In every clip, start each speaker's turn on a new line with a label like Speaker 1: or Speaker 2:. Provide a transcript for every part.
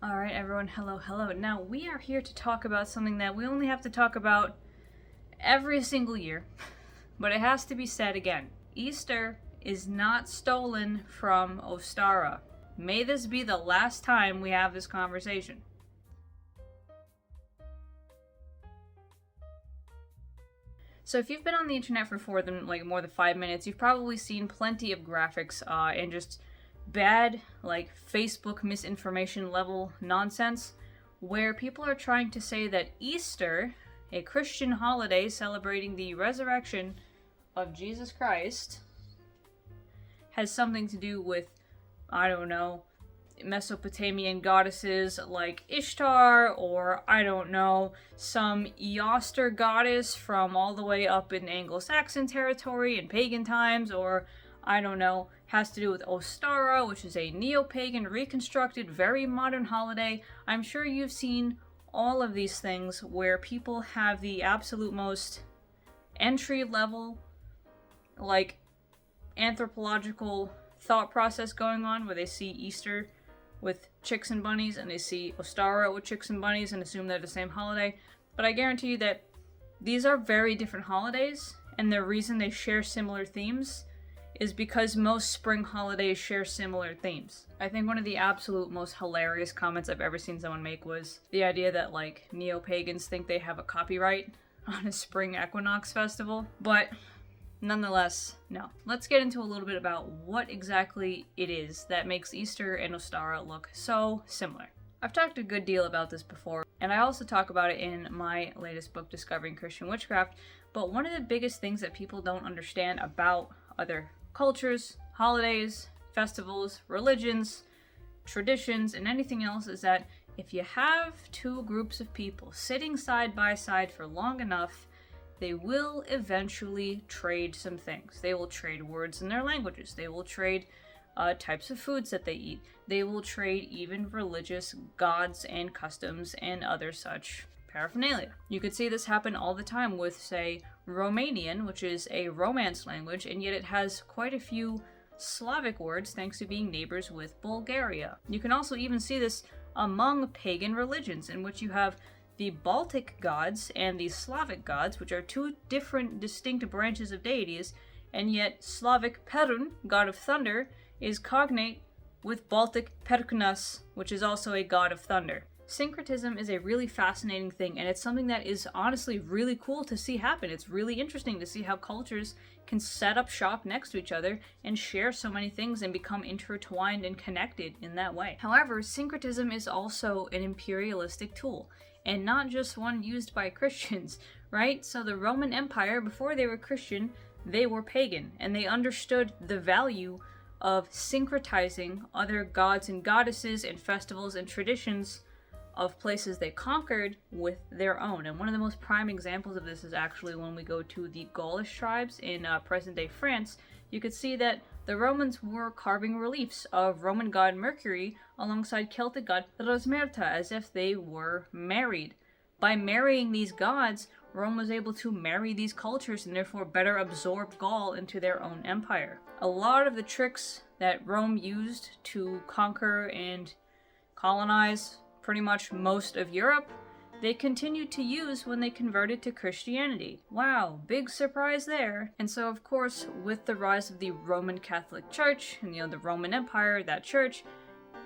Speaker 1: Alright everyone, hello. Now we are here to talk about something that we only have to talk about every single year, but it has to be said again. Easter is not stolen from Ostara. May this be the last time we have this conversation. So if you've been on the internet for more than 5 minutes, you've probably seen plenty of graphics and just bad, Facebook misinformation level nonsense, where people are trying to say that Easter, a Christian holiday celebrating the resurrection of Jesus Christ, has something to do with, I don't know, Mesopotamian goddesses like Ishtar, or I don't know, some Eostre goddess from all the way up in Anglo-Saxon territory in pagan times, or I don't know, has to do with Ostara, which is a neo-pagan, reconstructed, very modern holiday. I'm sure you've seen all of these things where people have the absolute most entry-level, anthropological thought process going on, where they see Easter with chicks and bunnies, and they see Ostara with chicks and bunnies, and assume they're the same holiday. But I guarantee you that these are very different holidays, and the reason they share similar themes is because most spring holidays share similar themes. I think one of the absolute most hilarious comments I've ever seen someone make was the idea that, neo-pagans think they have a copyright on a spring equinox festival. But nonetheless, no. Let's get into a little bit about what exactly it is that makes Easter and Ostara look so similar. I've talked a good deal about this before, and I also talk about it in my latest book, Discovering Christian Witchcraft, but one of the biggest things that people don't understand about other cultures, holidays, festivals, religions, traditions, and anything else is that if you have two groups of people sitting side by side for long enough, they will eventually trade some things. They will trade words in their languages. They will trade types of foods that they eat. They will trade even religious gods and customs and other such paraphernalia. You could see this happen all the time with, say, Romanian, which is a Romance language, and yet it has quite a few Slavic words thanks to being neighbors with Bulgaria. You can also even see this among pagan religions, in which you have the Baltic gods and the Slavic gods, which are two different distinct branches of deities, and yet Slavic Perun, god of thunder, is cognate with Baltic Perkunas, which is also a god of thunder. Syncretism is a really fascinating thing, and it's something that is honestly really cool to see happen. It's really interesting to see how cultures can set up shop next to each other and share so many things and become intertwined and connected in that way. However, syncretism is also an imperialistic tool, and not just one used by Christians, right? So the Roman Empire, before they were Christian, they were pagan, and they understood the value of syncretizing other gods and goddesses and festivals and traditions of places they conquered with their own. And one of the most prime examples of this is actually when we go to the Gaulish tribes in present-day France. You could see that the Romans were carving reliefs of Roman god Mercury alongside Celtic god Rosmerta, as if they were married. By marrying these gods, Rome was able to marry these cultures and therefore better absorb Gaul into their own empire. A lot of the tricks that Rome used to conquer and colonize pretty much most of Europe, they continued to use when they converted to Christianity. Wow, big surprise there. And so, of course, with the rise of the Roman Catholic Church and the Roman Empire, that church,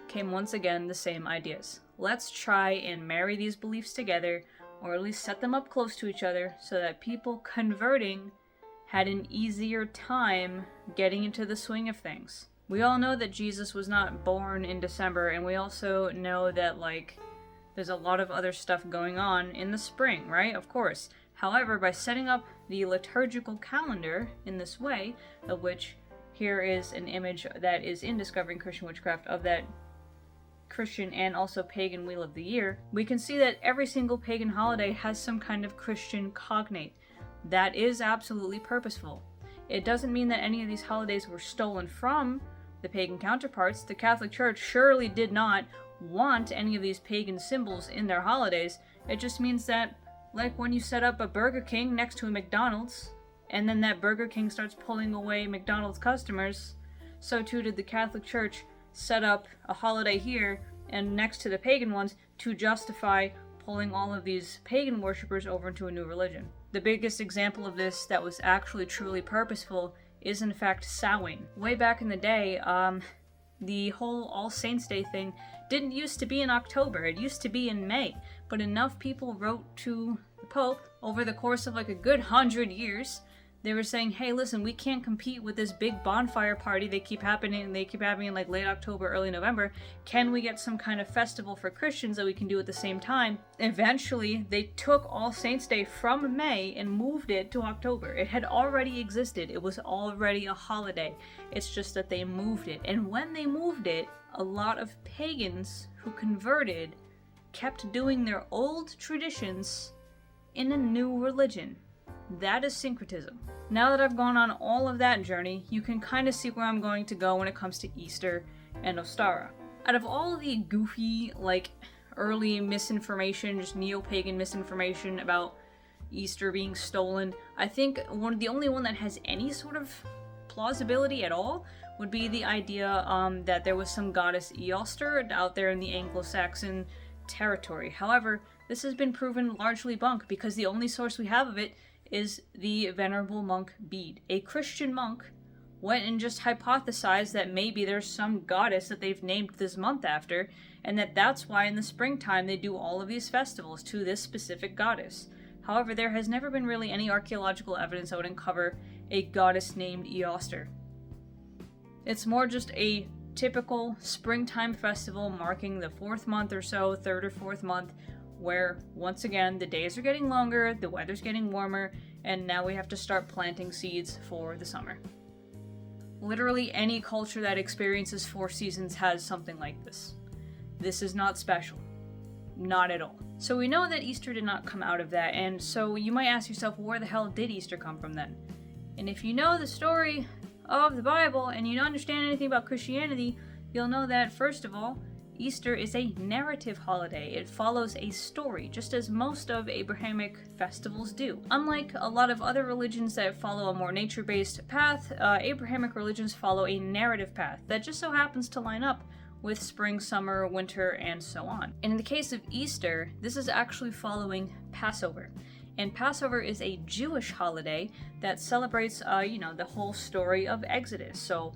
Speaker 1: came once again the same ideas. Let's try and marry these beliefs together, or at least set them up close to each other, so that people converting had an easier time getting into the swing of things. We all know that Jesus was not born in December, and we also know that, there's a lot of other stuff going on in the spring, right? Of course. However, by setting up the liturgical calendar in this way, of which here is an image that is in Discovering Christian Witchcraft of that Christian and also pagan wheel of the year, we can see that every single pagan holiday has some kind of Christian cognate. That is absolutely purposeful. It doesn't mean that any of these holidays were stolen from the pagan counterparts. The Catholic Church surely did not want any of these pagan symbols in their holidays. It just means that, when you set up a Burger King next to a McDonald's, and then that Burger King starts pulling away McDonald's customers, so too did the Catholic Church set up a holiday here and next to the pagan ones to justify pulling all of these pagan worshippers over into a new religion. The biggest example of this that was actually truly purposeful is in fact Samhain. Way back in the day, the whole All Saints' Day thing didn't used to be in October, it used to be in May, but enough people wrote to the Pope over the course of like a good 100 years. They were saying, hey, listen, we can't compete with this big bonfire party they keep happening in like late October, early November. Can we get some kind of festival for Christians that we can do at the same time? Eventually, they took All Saints' Day from May and moved it to October. It had already existed. It was already a holiday. It's just that they moved it. And when they moved it, a lot of pagans who converted kept doing their old traditions in a new religion. That is syncretism. Now that I've gone on all of that journey, you can kind of see where I'm going to go when it comes to Easter and Ostara. Out of all of the goofy, like, early misinformation, just neo-pagan misinformation about Easter being stolen, I think the only one that has any sort of plausibility at all would be the idea that there was some goddess Eostre out there in the Anglo-Saxon territory. However, this has been proven largely bunk because the only source we have of it is the Venerable Monk Bede. A Christian monk went and just hypothesized that maybe there's some goddess that they've named this month after, and that's why in the springtime they do all of these festivals to this specific goddess. However, there has never been really any archaeological evidence that would uncover a goddess named Eostre. It's more just a typical springtime festival marking the fourth month or so, third or fourth month, where, once again, the days are getting longer, the weather's getting warmer, and now we have to start planting seeds for the summer. Literally any culture that experiences 4 seasons has something like this. This is not special. Not at all. So we know that Easter did not come out of that, and so you might ask yourself, where the hell did Easter come from then? And if you know the story of the Bible, and you don't understand anything about Christianity, you'll know that, first of all, Easter is a narrative holiday. It follows a story, just as most of Abrahamic festivals do. Unlike a lot of other religions that follow a more nature-based path, Abrahamic religions follow a narrative path that just so happens to line up with spring, summer, winter, and so on. And in the case of Easter, this is actually following Passover. And Passover is a Jewish holiday that celebrates, the whole story of Exodus. So,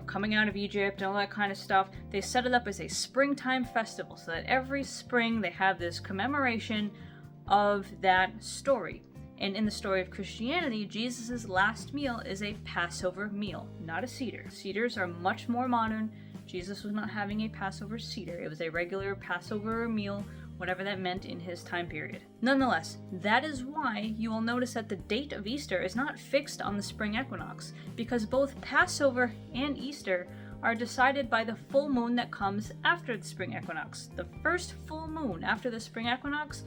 Speaker 1: coming out of Egypt and all that kind of stuff. They set it up as a springtime festival so that every spring they have this commemoration of that story. And in the story of Christianity, Jesus' last meal is a Passover meal, not a Seder. Seders are much more modern. Jesus was not having a Passover Seder. It was a regular Passover meal, whatever that meant in his time period. Nonetheless, that is why you will notice that the date of Easter is not fixed on the spring equinox, because both Passover and Easter are decided by the full moon that comes after the spring equinox. The first full moon after the spring equinox,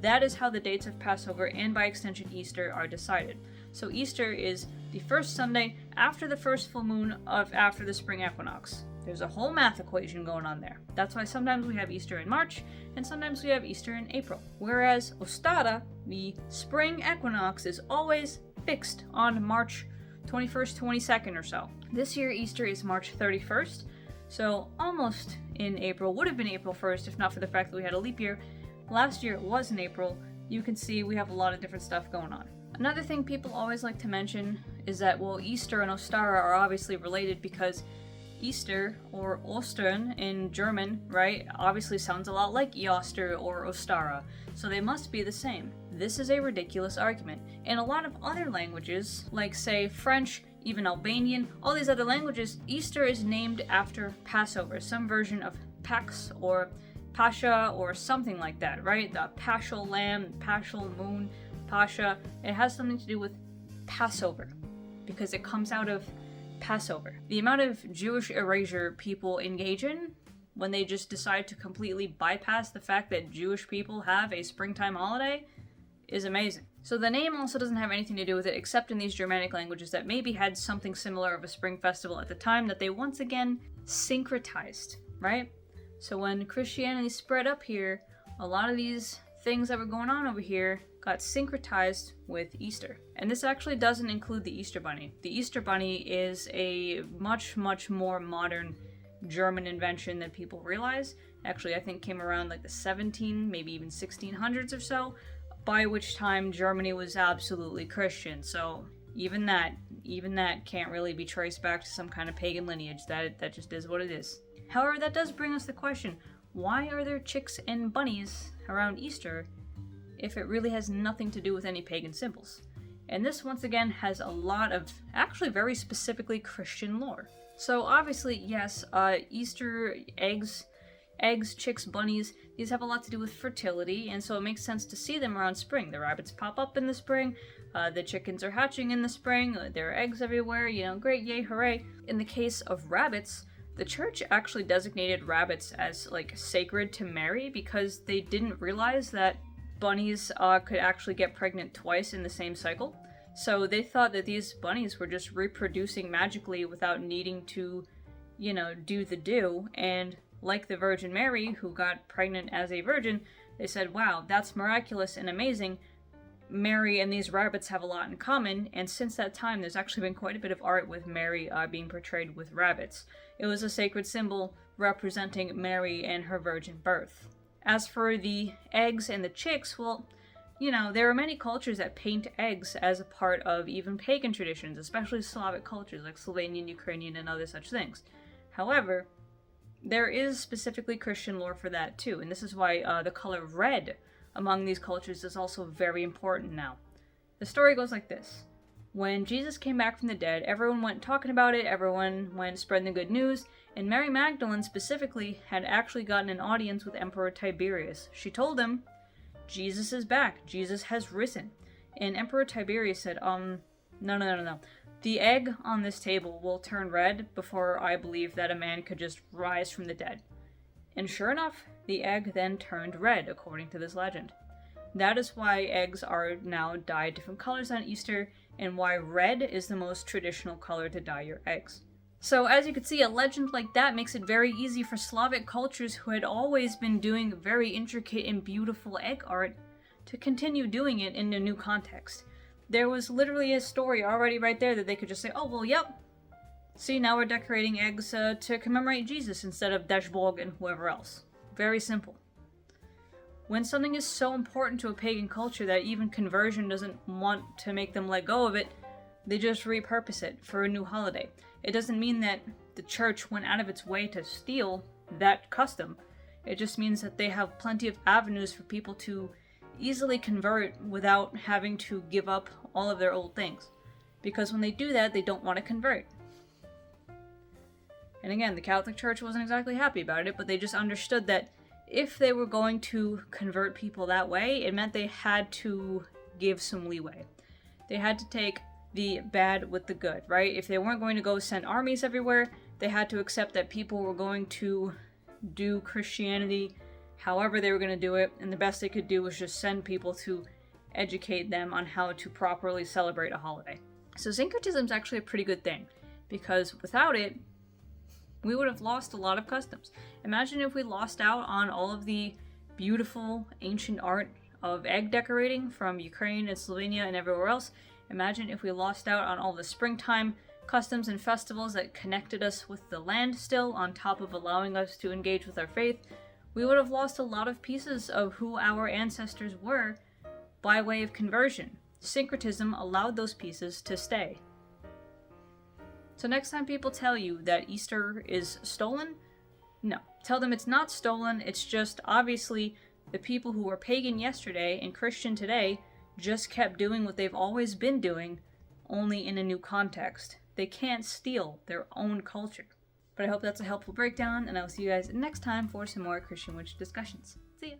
Speaker 1: that is how the dates of Passover and by extension Easter are decided. So Easter is the first Sunday after the first full moon of after the spring equinox. There's a whole math equation going on there. That's why sometimes we have Easter in March, and sometimes we have Easter in April. Whereas Ostara, the spring equinox, is always fixed on March 21st, 22nd or so. This year Easter is March 31st, so almost in April. Would have been April 1st if not for the fact that we had a leap year. Last year it was in April. You can see we have a lot of different stuff going on. Another thing people always like to mention is that, well, Easter and Ostara are obviously related because Easter, or Ostern in German, right, obviously sounds a lot like Eostre or Ostara, so they must be the same. This is a ridiculous argument. In a lot of other languages, like say French, even Albanian, all these other languages, Easter is named after Passover, some version of Pax or Pascha or something like that, right? The Paschal Lamb, Paschal Moon, Pascha, it has something to do with Passover, because it comes out of Passover. The amount of Jewish erasure people engage in when they just decide to completely bypass the fact that Jewish people have a springtime holiday is amazing. So the name also doesn't have anything to do with it except in these Germanic languages that maybe had something similar of a spring festival at the time that they once again syncretized, right? So when Christianity spread up here, a lot of these things that were going on over here got syncretized with Easter. And this actually doesn't include the Easter Bunny. The Easter Bunny is a much, much more modern German invention than people realize, Actually, I think came around like the maybe even 1600s or so, by which time Germany was absolutely Christian. So even that can't really be traced back to some kind of pagan lineage. That just is what it is. However, that does bring us the question, why are there chicks and bunnies around Easter if it really has nothing to do with any pagan symbols? And this, once again, has a lot of actually very specifically Christian lore. So obviously, yes, Easter eggs, chicks, bunnies, these have a lot to do with fertility, and so it makes sense to see them around spring. The rabbits pop up in the spring, the chickens are hatching in the spring, there are eggs everywhere, great, yay, hooray. In the case of rabbits, the church actually designated rabbits as, like, sacred to Mary because they didn't realize that bunnies could actually get pregnant twice in the same cycle. So they thought that these bunnies were just reproducing magically without needing to, do the do, and like the Virgin Mary, who got pregnant as a virgin, they said, wow, that's miraculous and amazing. Mary and these rabbits have a lot in common, and since that time there's actually been quite a bit of art with Mary being portrayed with rabbits. It was a sacred symbol representing Mary and her virgin birth. As for the eggs and the chicks, well, there are many cultures that paint eggs as a part of even pagan traditions, especially Slavic cultures like Slovenian, Ukrainian, and other such things. However, there is specifically Christian lore for that too, and this is why the color red among these cultures is also very important now. The story goes like this. When Jesus came back from the dead, everyone went talking about it, everyone went spreading the good news, and Mary Magdalene specifically had actually gotten an audience with Emperor Tiberius. She told him, Jesus is back, Jesus has risen. And Emperor Tiberius said, no. The egg on this table will turn red before I believe that a man could just rise from the dead. And sure enough, the egg then turned red, according to this legend. That is why eggs are now dyed different colors on Easter, and why red is the most traditional color to dye your eggs. So as you can see, a legend like that makes it very easy for Slavic cultures who had always been doing very intricate and beautiful egg art to continue doing it in a new context. There was literally a story already right there that they could just say, oh, well, yep. See, now we're decorating eggs to commemorate Jesus instead of Dashbog and whoever else. Very simple. When something is so important to a pagan culture that even conversion doesn't want to make them let go of it, they just repurpose it for a new holiday. It doesn't mean that the church went out of its way to steal that custom. It just means that they have plenty of avenues for people to easily convert without having to give up all of their old things. Because when they do that, they don't want to convert. And again, the Catholic Church wasn't exactly happy about it, but they just understood that if they were going to convert people that way, it meant they had to give some leeway. They had to take the bad with the good, right? If they weren't going to go send armies everywhere, they had to accept that people were going to do Christianity however they were going to do it, and the best they could do was just send people to educate them on how to properly celebrate a holiday. So syncretism is actually a pretty good thing, because without it, we would have lost a lot of customs. Imagine if we lost out on all of the beautiful ancient art of egg decorating from Ukraine and Slovenia and everywhere else. Imagine if we lost out on all the springtime customs and festivals that connected us with the land still, on top of allowing us to engage with our faith. We would have lost a lot of pieces of who our ancestors were by way of conversion. Syncretism allowed those pieces to stay. So next time people tell you that Easter is stolen, no. Tell them it's not stolen, it's just obviously the people who were pagan yesterday and Christian today just kept doing what they've always been doing, only in a new context. They can't steal their own culture. But I hope that's a helpful breakdown, and I will see you guys next time for some more Christian witch discussions. See ya!